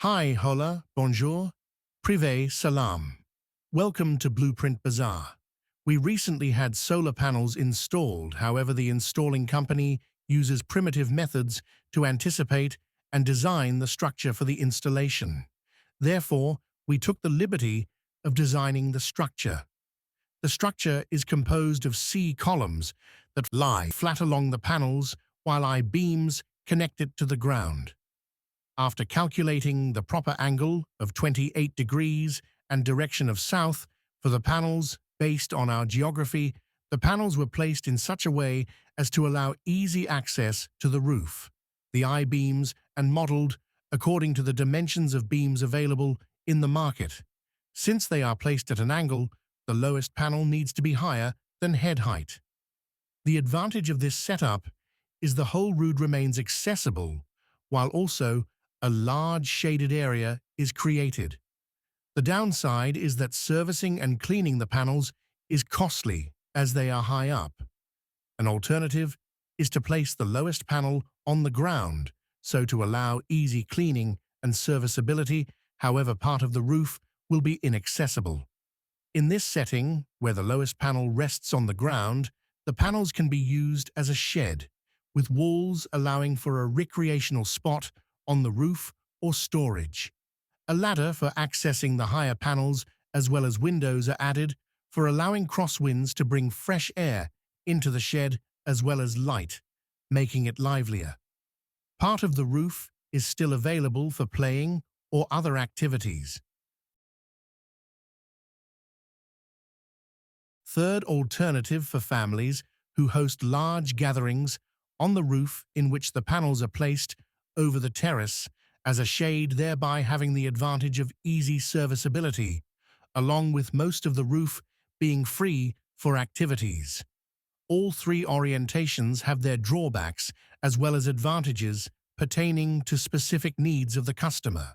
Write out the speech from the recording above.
Hi, Hola, Bonjour, Privet, Salaam. Welcome to Blueprint Bazaar. We recently had solar panels installed, however the installing company uses primitive methods to anticipate and design the structure for the installation. Therefore, we took the liberty of designing the structure. The structure is composed of C columns that lie flat along the panels while I beams connect it to the ground. After calculating the proper angle of 28 degrees and direction of south for the panels based on our geography, the panels were placed in such a way as to allow easy access to the roof. The I-beams and modeled according to the dimensions of beams available in the market. Since they are placed at an angle, the lowest panel needs to be higher than head height. The advantage of this setup is the whole roof remains accessible, while also a large shaded area is created. The downside is that servicing and cleaning the panels is costly as they are high up. An alternative is to place the lowest panel on the ground, so to allow easy cleaning and serviceability, however part of the roof will be inaccessible. In this setting, where the lowest panel rests on the ground, the panels can be used as a shed, with walls allowing for a recreational spot on the roof or storage. A ladder for accessing the higher panels as well as windows are added for allowing crosswinds to bring fresh air into the shed as well as light, making it livelier. Part of the roof is still available for playing or other activities. Third alternative for families who host large gatherings on the roof in which the panels are placed over the terrace as a shade, thereby having the advantage of easy serviceability, along with most of the roof being free for activities. All three orientations have their drawbacks as well as advantages pertaining to specific needs of the customer.